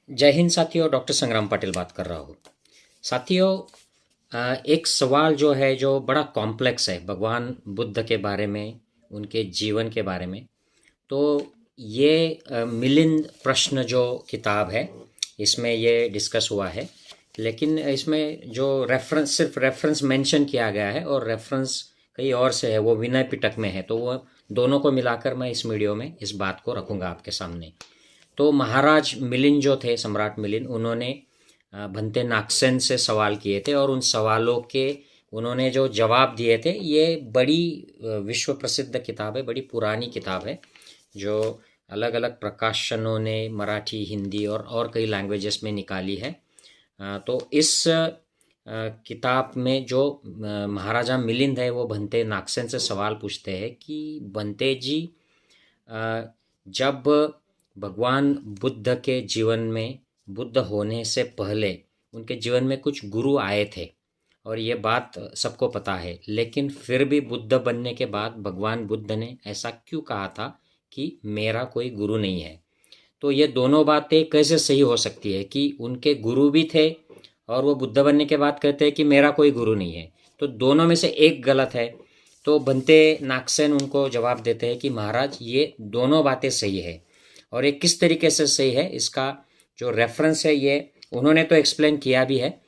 जय हिंद साथियों, डॉक्टर संग्राम पाटिल बात कर रहा हूँ। साथियों, एक सवाल जो है जो बड़ा कॉम्प्लेक्स है भगवान बुद्ध के बारे में, उनके जीवन के बारे में। तो ये मिलिंद प्रश्न जो किताब है इसमें ये डिस्कस हुआ है, लेकिन इसमें जो रेफरेंस सिर्फ रेफरेंस मेंशन किया गया है और रेफरेंस कहीं और से है, वो विनय पिटक में है। तो वो दोनों को मिलाकर मैं इस वीडियो में इस बात को रखूँगा आपके सामने। तो महाराज मिलिंद जो थे, सम्राट मिलिंद, उन्होंने भंते नागसेन से सवाल किए थे और उन सवालों के उन्होंने जो जवाब दिए थे, ये बड़ी विश्व प्रसिद्ध किताब है, बड़ी पुरानी किताब है जो अलग अलग प्रकाशनों ने मराठी, हिंदी और कई लैंग्वेजेस में निकाली है। तो इस किताब में जो महाराजा मिलिंद है वो भंते नागसेन से सवाल पूछते हैं कि भंते जी, जब भगवान बुद्ध के जीवन में, बुद्ध होने से पहले उनके जीवन में कुछ गुरु आए थे और ये बात सबको पता है, लेकिन फिर भी बुद्ध बनने के बाद भगवान बुद्ध ने ऐसा क्यों कहा था कि मेरा कोई गुरु नहीं है। तो ये दोनों बातें कैसे सही हो सकती है कि उनके गुरु भी थे और वो बुद्ध बनने के बाद कहते हैं कि मेरा कोई गुरु नहीं है। तो दोनों में से एक गलत है। तो भंते नागसेन उनको जवाब देते हैं कि महाराज, ये दोनों बातें सही है। और ये किस तरीके से सही है, इसका जो रेफरेंस है ये उन्होंने तो एक्सप्लेन किया भी है,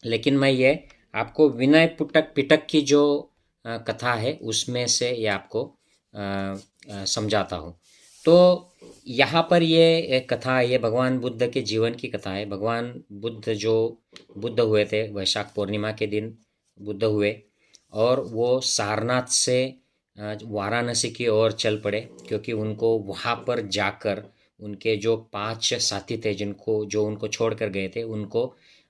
लेकिन मैं ये आपको विनय पिटक की जो कथा है उसमें से ये आपको समझाता हूँ। तो यहाँ पर ये एक कथा, ये भगवान बुद्ध के जीवन की कथा है। भगवान बुद्ध जो बुद्ध हुए थे, वैशाख पूर्णिमा के दिन बुद्ध हुए और वो सारनाथ से वाराणसी की ओर चल पड़े, क्योंकि उनको वहाँ पर जाकर उनके जो 5 साथी थे जिनको जो उनको छोड़ कर गए थे, उनको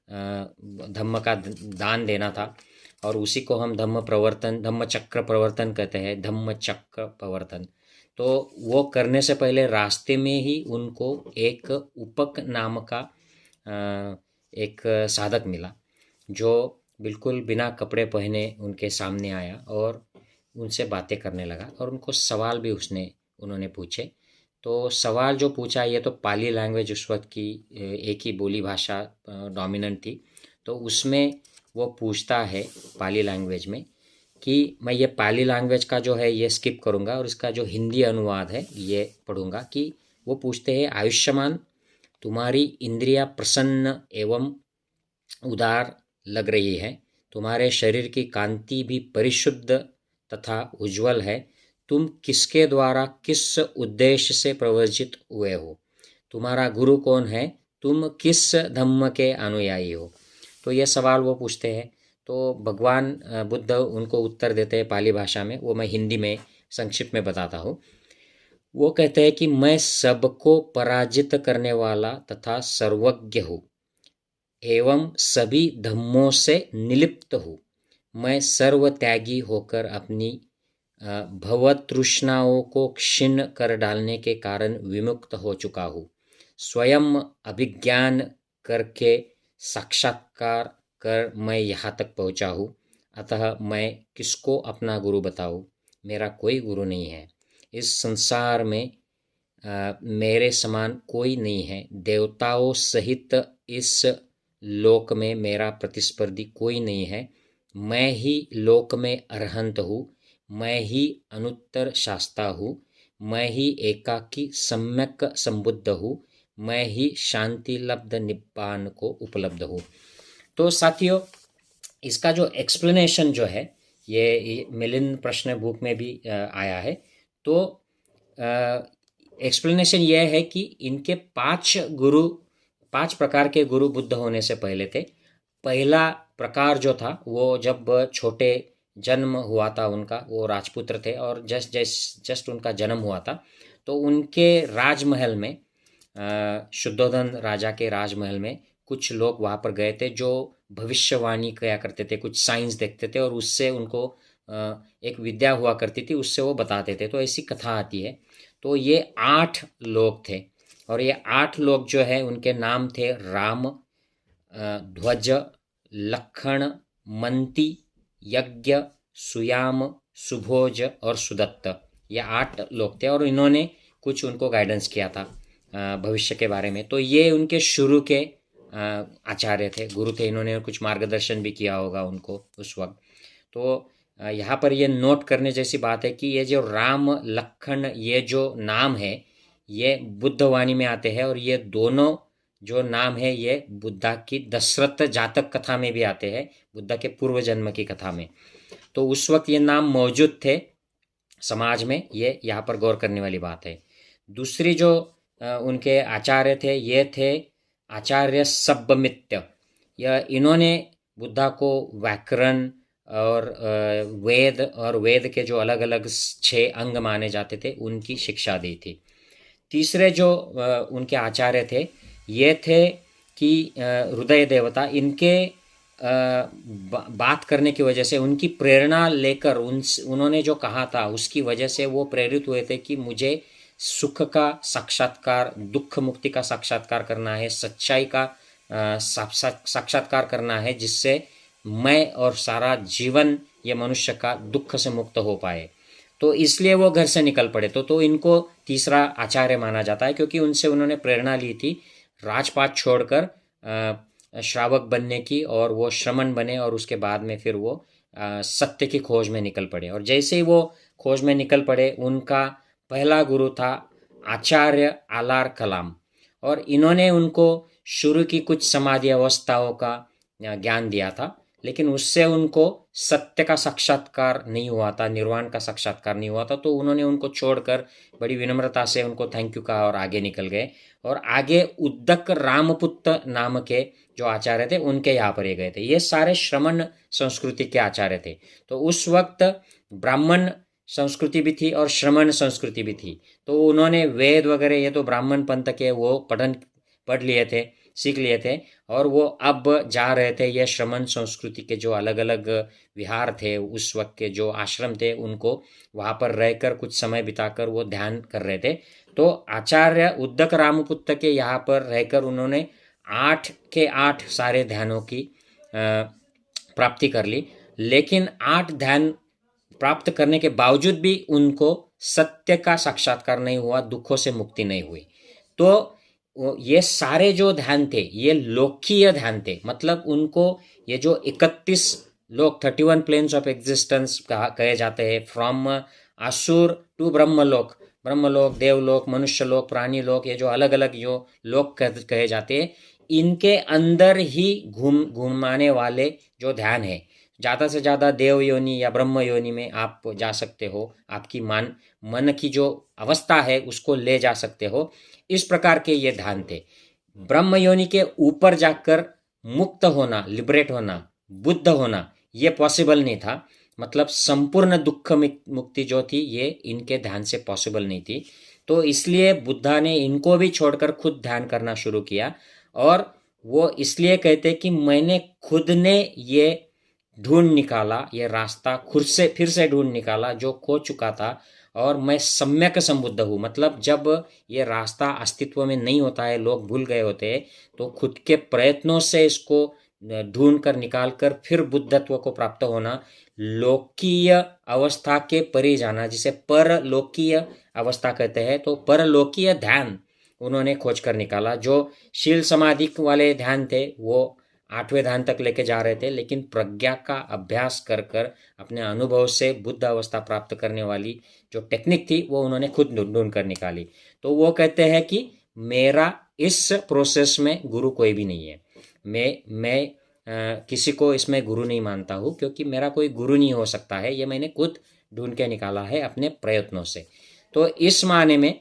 धम्म का दान देना था। और उसी को हम धम्म चक्र प्रवर्तन कहते हैं, धम्म चक्र प्रवर्तन। तो वो करने से पहले रास्ते में ही उनको एक उपक नाम का एक साधक मिला, जो बिल्कुल बिना कपड़े पहने उनके सामने आया और उनसे बातें करने लगा और उनको सवाल भी उन्होंने पूछे। तो सवाल जो पूछा, ये तो पाली लैंग्वेज उस वक्त की एक ही बोली भाषा डोमिनेंट थी। तो उसमें वो पूछता है पाली लैंग्वेज में कि मैं ये पाली लैंग्वेज का जो है ये स्किप करूँगा और इसका जो हिंदी अनुवाद है ये पढ़ूँगा। कि वो पूछते हैं, आयुष्मान, तुम्हारी इंद्रियां प्रसन्न एवं उदार लग रही है, तुम्हारे शरीर की कांति भी परिशुद्ध तथा उज्जवल है। तुम किसके द्वारा, किस उद्देश्य से प्रवर्जित हुए हो? तुम्हारा गुरु कौन है? तुम किस धम्म के अनुयायी हो? तो ये सवाल वो पूछते हैं। तो भगवान बुद्ध उनको उत्तर देते हैं पाली भाषा में, वो मैं हिंदी में संक्षिप्त में बताता हूँ। वो कहते हैं कि मैं सबको पराजित करने वाला तथा सर्वज्ञ हूँ एवं सभी धम्मों से निलिप्त हूँ। मैं सर्वत्यागी होकर अपनी भवतृष्णाओं को क्षीण कर डालने के कारण विमुक्त हो चुका हूँ। स्वयं अभिज्ञान करके साक्षात्कार कर मैं यहाँ तक पहुँचा हूँ। अतः मैं किसको अपना गुरु बताऊँ? मेरा कोई गुरु नहीं है। इस संसार में मेरे समान कोई नहीं है। देवताओं सहित इस लोक में मेरा प्रतिस्पर्धी कोई नहीं है। मैं ही लोक में अरहंत हूँ। मैं ही अनुत्तर शास्ता हूँ। मैं ही एकाकी सम्यक संबुद्ध हूँ। मैं ही शांति लब्ध निब्बान को उपलब्ध हूँ। तो साथियों, इसका जो एक्सप्लेनेशन जो है ये मिलिंद प्रश्न बुक में भी आया है। तो एक्सप्लेनेशन यह है कि इनके 5 प्रकार के गुरु बुद्ध होने से पहले थे। पहला प्रकार जो था वो जब छोटे जन्म हुआ था उनका, वो राजपुत्र थे और जस्ट उनका जन्म हुआ था। तो उनके राजमहल में, शुद्धोधन राजा के राजमहल में कुछ लोग वहाँ पर गए थे जो भविष्यवाणी किया करते थे, कुछ साइंस देखते थे और उससे उनको एक विद्या हुआ करती थी, उससे वो बताते थे। तो ऐसी कथा आती है। तो ये 8 लोग थे और ये 8 लोग जो है उनके नाम थे राम, ध्वज, लक्ष्मण, मंती, यज्ञ, सुयाम, सुभोज और सुदत्त। ये 8 लोग थे और इन्होंने कुछ उनको गाइडेंस किया था। भविष्य के बारे में। तो ये उनके शुरू के आचार्य थे, गुरु थे। इन्होंने कुछ मार्गदर्शन भी किया होगा उनको उस वक्त। तो यहाँ पर ये नोट करने जैसी बात है कि ये जो राम लक्ष्मण ये जो नाम है ये बुद्धवाणी में आते हैं, और ये दोनों जो नाम है ये बुद्धा की दशरथ जातक कथा में भी आते हैं, बुद्धा के पूर्व जन्म की कथा में। तो उस वक्त ये नाम मौजूद थे समाज में, ये यहाँ पर गौर करने वाली बात है। दूसरी जो उनके आचार्य थे ये थे आचार्य सब्बमित्य। यह इन्होंने बुद्धा को व्याकरण और वेद के जो अलग अलग 6 अंग माने जाते थे उनकी शिक्षा दी थी। तीसरे जो उनके आचार्य थे ये थे कि हृदय देवता। इनके बात करने की वजह से, उनकी प्रेरणा लेकर उन्होंने जो कहा था उसकी वजह से वो प्रेरित हुए थे कि मुझे सुख का साक्षात्कार, दुख मुक्ति का साक्षात्कार करना है, सच्चाई का साक्षात्कार करना है, जिससे मैं और सारा जीवन ये मनुष्य का दुख से मुक्त हो पाए। तो इसलिए वो घर से निकल पड़े। तो इनको तीसरा आचार्य माना जाता है, क्योंकि उनसे उन्होंने प्रेरणा ली थी राजपाट छोड़कर श्रावक बनने की, और वो श्रमण बने, और उसके बाद में फिर वो सत्य की खोज में निकल पड़े। और जैसे ही वो खोज में निकल पड़े, उनका पहला गुरु था आचार्य आलार कलाम, और इन्होंने उनको शुरू की कुछ समाधि अवस्थाओं का ज्ञान दिया था, लेकिन उससे उनको सत्य का साक्षात्कार नहीं हुआ था, निर्वाण का साक्षात्कार नहीं हुआ था। तो उन्होंने उनको छोड़कर बड़ी विनम्रता से उनको थैंक यू कहा और आगे निकल गए। और आगे उद्दक रामपुत्र नाम के जो आचार्य थे उनके यहाँ पर ये गए थे। ये सारे श्रमण संस्कृति के आचार्य थे। तो उस वक्त ब्राह्मण संस्कृति भी थी और श्रमण संस्कृति भी थी। तो उन्होंने वेद वगैरह ये तो ब्राह्मण पंथ के वो पढ़ लिए थे, सीख लिए थे, और वो अब जा रहे थे ये श्रमण संस्कृति के जो अलग अलग विहार थे, उस वक्त के जो आश्रम थे, उनको वहाँ पर रहकर कुछ समय बिताकर वो ध्यान कर रहे थे। तो आचार्य उद्दक रामपुत्र के यहाँ पर रहकर उन्होंने 8 के 8 सारे ध्यानों की प्राप्ति कर ली। लेकिन 8 ध्यान प्राप्त करने के बावजूद भी उनको सत्य का साक्षात्कार नहीं हुआ, दुखों से मुक्ति नहीं हुई। तो ये सारे जो ध्यान थे ये लोकीय ध्यान थे। मतलब उनको ये जो 31 लोक 31 प्लेन्स ऑफ एग्जिस्टेंस कहे जाते हैं, फ्रॉम असुर टू ब्रह्मलोक, देवलोक, मनुष्य लोक, प्राणी लोक, ये जो अलग अलग जो लोक कहे जाते हैं, इनके अंदर ही घुमाने वाले जो ध्यान है, ज़्यादा से ज़्यादा देव योनि या ब्रह्म योनि में आप जा सकते हो, आपकी मन की जो अवस्था है उसको ले जा सकते हो। इस प्रकार के ये ध्यान थे। ब्रह्म योनि के ऊपर जाकर मुक्त होना, लिबरेट होना, बुद्ध होना, ये पॉसिबल नहीं था। मतलब संपूर्ण दुख मुक्ति जो थी ये इनके ध्यान से पॉसिबल नहीं थी। तो इसलिए बुद्धा ने इनको भी छोड़कर खुद ध्यान करना शुरू किया। और वो इसलिए कहते कि मैंने खुद ने ये ढूंढ निकाला, ये रास्ता खुद से फिर से ढूंढ निकाला जो खो चुका था, और मैं सम्यक संबुद्ध हूँ। मतलब जब ये रास्ता अस्तित्व में नहीं होता है, लोग भूल गए होते हैं, तो खुद के प्रयत्नों से इसको ढूंढ कर निकाल कर फिर बुद्धत्व को प्राप्त होना, लोकीय अवस्था के परे जाना, जिसे परलोकीय अवस्था कहते हैं। तो परलोकीय ध्यान उन्होंने खोज कर निकाला। जो शील समाधि वाले ध्यान थे वो 8वें ध्यान तक लेके जा रहे थे, लेकिन प्रज्ञा का अभ्यास कर कर अपने अनुभव से बुद्ध अवस्था प्राप्त करने वाली जो टेक्निक थी वो उन्होंने खुद ढूंढ कर निकाली। तो वो कहते हैं कि मेरा इस प्रोसेस में गुरु कोई भी नहीं है। मैं किसी को इसमें गुरु नहीं मानता हूँ, क्योंकि मेरा कोई गुरु नहीं हो सकता है, ये मैंने खुद ढूंढ के निकाला है अपने प्रयत्नों से। तो इस माने में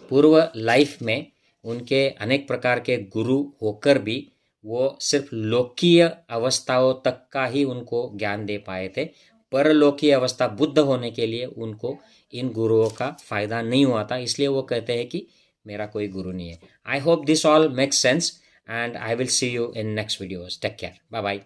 पूर्व लाइफ में उनके अनेक प्रकार के गुरु होकर भी वो सिर्फ लोकीय अवस्थाओं तक का ही उनको ज्ञान दे पाए थे। परलोकीय अवस्था बुद्ध होने के लिए उनको इन गुरुओं का फ़ायदा नहीं हुआ था, इसलिए वो कहते हैं कि मेरा कोई गुरु नहीं है। I hope this all makes sense, and I will see you in next videos. Take care. Bye bye.